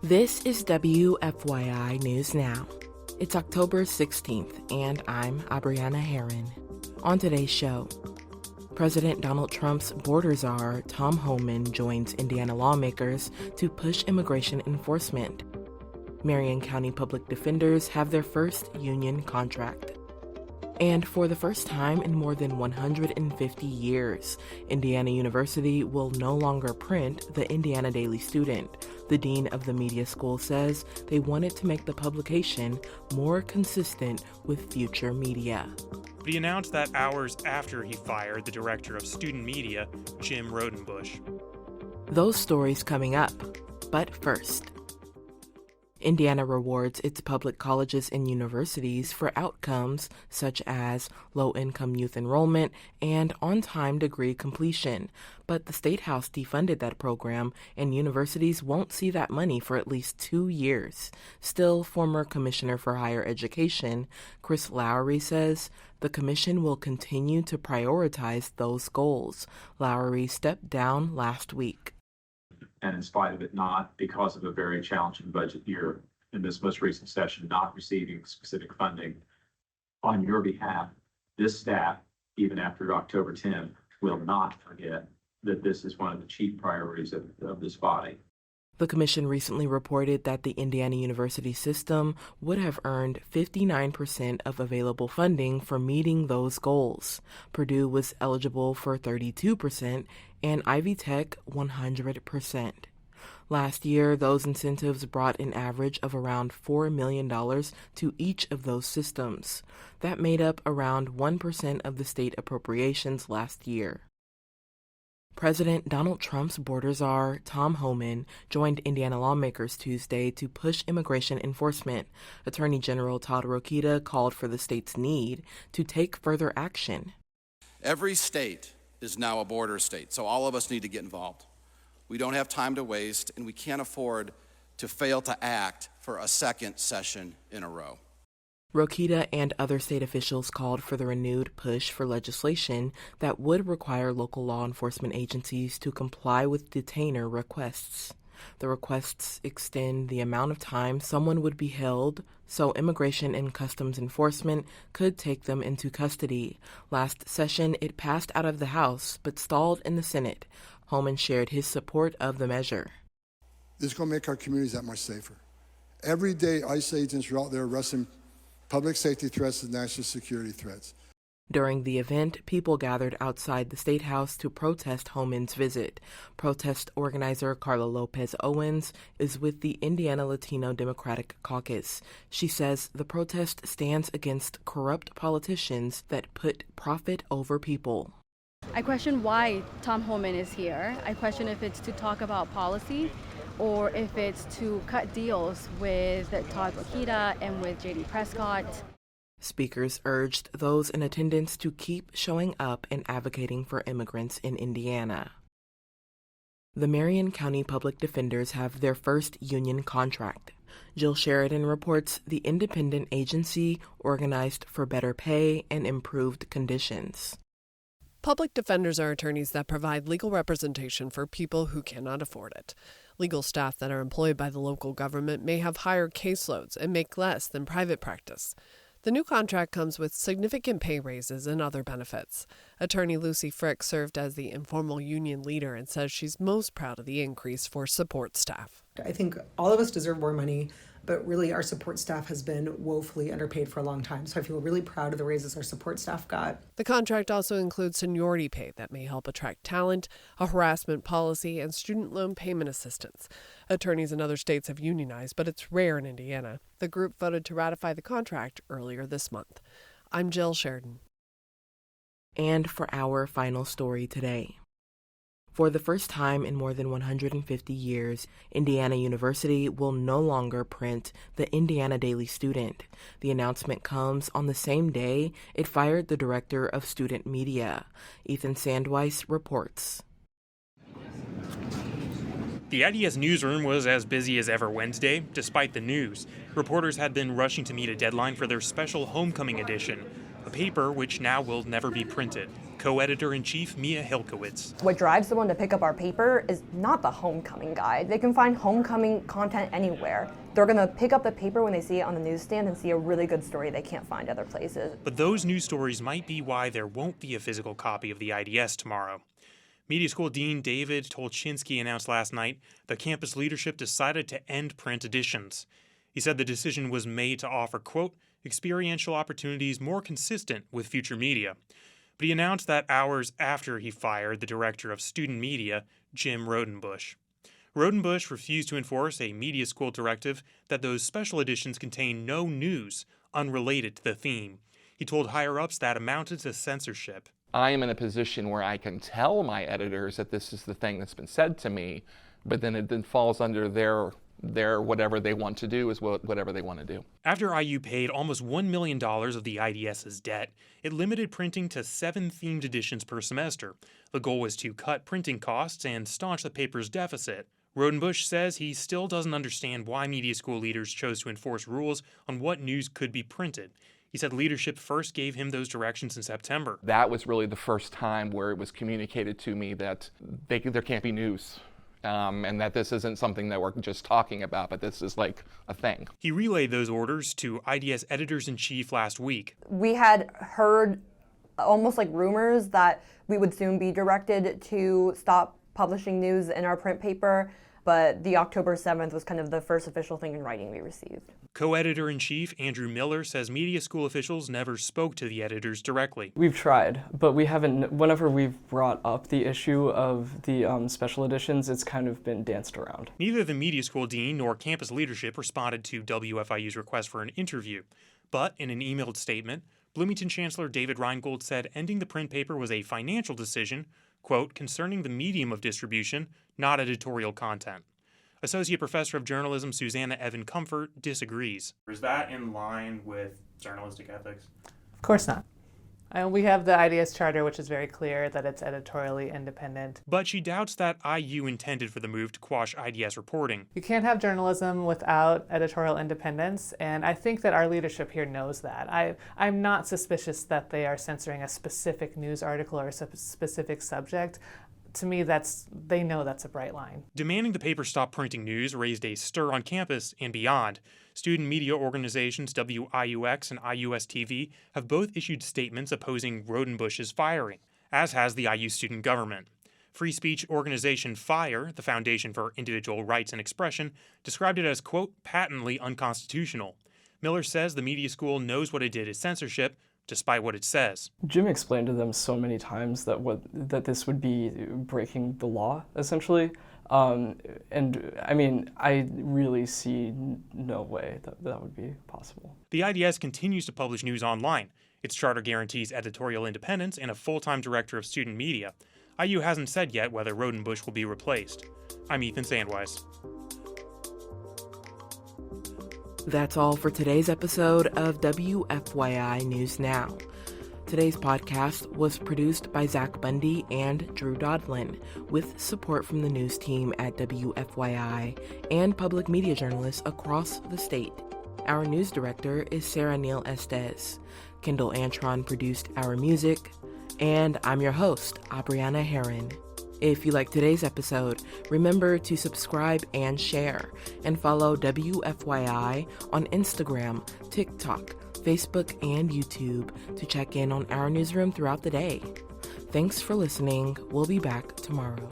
This is WFYI News Now. It's October 16th, and I'm Abriana Herron. On today's show, President Donald Trump's border czar, Tom Homan, joins Indiana lawmakers to push immigration enforcement. Marion County Public Defenders have their first union contract. And for the first time in more than 150 years, Indiana University will no longer print the Indiana Daily Student. The dean of the media school says they wanted to make the publication more consistent with future media. He announced that hours after he fired the director of student media, Jim Rodenbush. Those stories coming up. But first, Indiana rewards its public colleges and universities for outcomes such as low-income youth enrollment and on-time degree completion. But the statehouse defunded that program, and universities won't see that money for at least 2 years. Still, former Commissioner for Higher Education, Chris Lowry, says the commission will continue to prioritize those goals. Lowry stepped down last week. And in spite of it not, because of a very challenging budget year in this most recent session, not receiving specific funding on your behalf, this staff, even after October 10th, will not forget that this is one of the chief priorities of this body. The commission recently reported that the Indiana University system would have earned 59% of available funding for meeting those goals. Purdue was eligible for 32% and Ivy Tech 100%. Last year, those incentives brought an average of around $4 million to each of those systems. That made up around 1% of the state appropriations last year. President Donald Trump's border czar, Tom Homan, joined Indiana lawmakers Tuesday to push immigration enforcement. Attorney General Todd Rokita called for the state's need to take further action. Every state is now a border state, so all of us need to get involved. We don't have time to waste, and we can't afford to fail to act for a second session in a row. Rokita and other state officials called for the renewed push for legislation that would require local law enforcement agencies to comply with detainer requests. The requests extend the amount of time someone would be held, so Immigration and Customs Enforcement could take them into custody. Last session, it passed out of the House, but stalled in the Senate. Homan shared his support of the measure. This is going to make our communities that much safer. Every day, ICE agents are out there arresting public safety threats and national security threats. During the event, people gathered outside the State House to protest Homan's visit. Protest organizer Carla Lopez Owens is with the Indiana Latino Democratic Caucus. She says the protest stands against corrupt politicians that put profit over people. I question why Tom Homan is here. I question if it's to talk about policy or if it's to cut deals with Todd Rokita and with J.D. Prescott. Speakers urged those in attendance to keep showing up and advocating for immigrants in Indiana. The Marion County Public Defenders have their first union contract. Jill Sheridan reports the independent agency organized for better pay and improved conditions. Public defenders are attorneys that provide legal representation for people who cannot afford it. Legal staff that are employed by the local government may have higher caseloads and make less than private practice. The new contract comes with significant pay raises and other benefits. Attorney Lucy Frick served as the informal union leader and says she's most proud of the increase for support staff. I think all of us deserve more money, but really our support staff has been woefully underpaid for a long time. So I feel really proud of the raises our support staff got. The contract also includes seniority pay that may help attract talent, a harassment policy, and student loan payment assistance. Attorneys in other states have unionized, but it's rare in Indiana. The group voted to ratify the contract earlier this month. I'm Jill Sheridan. And for our final story today. For the first time in more than 150 years, Indiana University will no longer print the Indiana Daily Student. The announcement comes on the same day it fired the director of student media. Ethan Sandweiss reports. The IDS newsroom was as busy as ever Wednesday, despite the news. Reporters had been rushing to meet a deadline for their special homecoming edition, a paper which now will never be printed. co-editor-in-chief Mia Hilkowitz. What drives someone to pick up our paper is not the homecoming guide. They can find homecoming content anywhere. They're going to pick up the paper when they see it on the newsstand and see a really good story they can't find other places. But those news stories might be why there won't be a physical copy of the IDS tomorrow. Media School Dean David Tolchinsky announced last night the campus leadership decided to end print editions. He said the decision was made to offer, quote, experiential opportunities more consistent with future media. But he announced that hours after he fired the director of student media, Jim Rodenbush. Rodenbush refused to enforce a media school directive that those special editions contain no news unrelated to the theme. He told higher-ups that amounted to censorship. I am in a position where I can tell my editors that this is the thing that's been said to me, but then it then falls under their whatever they want to do is whatever they want to do. After IU paid almost $1 million of the IDS's debt, it limited printing to 7 themed editions per semester. The goal was to cut printing costs and staunch the paper's deficit. Rodenbush says he still doesn't understand why media school leaders chose to enforce rules on what news could be printed. He said leadership first gave him those directions in September. That was really the first time where it was communicated to me that there can't be news. And that this isn't something that we're just talking about, but this is like a thing. He relayed those orders to IDS editors-in-chief last week. We had heard almost like rumors that we would soon be directed to stop publishing news in our print paper, but the October 7th was kind of the first official thing in writing we received. Co-editor-in-chief Andrew Miller says media school officials never spoke to the editors directly. We've tried, but we haven't. Whenever we've brought up the issue of the special editions, it's kind of been danced around. Neither the media school dean nor campus leadership responded to WFIU's request for an interview. But in an emailed statement, Bloomington Chancellor David Reingold said ending the print paper was a financial decision, quote, concerning the medium of distribution, not editorial content. Associate Professor of Journalism Susanna Evan Comfort disagrees. Is that in line with journalistic ethics? Of course not. We have the IDS charter, which is very clear that it's editorially independent. But she doubts that IU intended for the move to quash IDS reporting. You can't have journalism without editorial independence, and I think that our leadership here knows that. I'm not suspicious that they are censoring a specific news article or a specific subject. To me, they know that's a bright line. Demanding the paper stop printing news raised a stir on campus and beyond. Student media organizations WIUX and IUS-TV have both issued statements opposing Rodenbush's firing, as has the IU student government. Free speech organization FIRE, the Foundation for Individual Rights and Expression, described it as, quote, patently unconstitutional. Miller says the media school knows what it did is censorship, despite what it says. Jim explained to them so many times that this would be breaking the law, essentially. And I mean, I really see no way that would be possible. The IDS continues to publish news online. Its charter guarantees editorial independence and a full-time director of student media. IU hasn't said yet whether Rodenbush will be replaced. I'm Ethan Sandweiss. That's all for today's episode of WFYI News Now. Today's podcast was produced by Zach Bundy and Drew Daudelin, with support from the news team at WFYI and public media journalists across the state. Our news director is Sarah Neal-Estes. Kendall Antron produced our music, and I'm your host, Abriana Herron. If you like today's episode, remember to subscribe and share, and follow WFYI on Instagram, TikTok, Facebook, and YouTube to check in on our newsroom throughout the day. Thanks for listening. We'll be back tomorrow.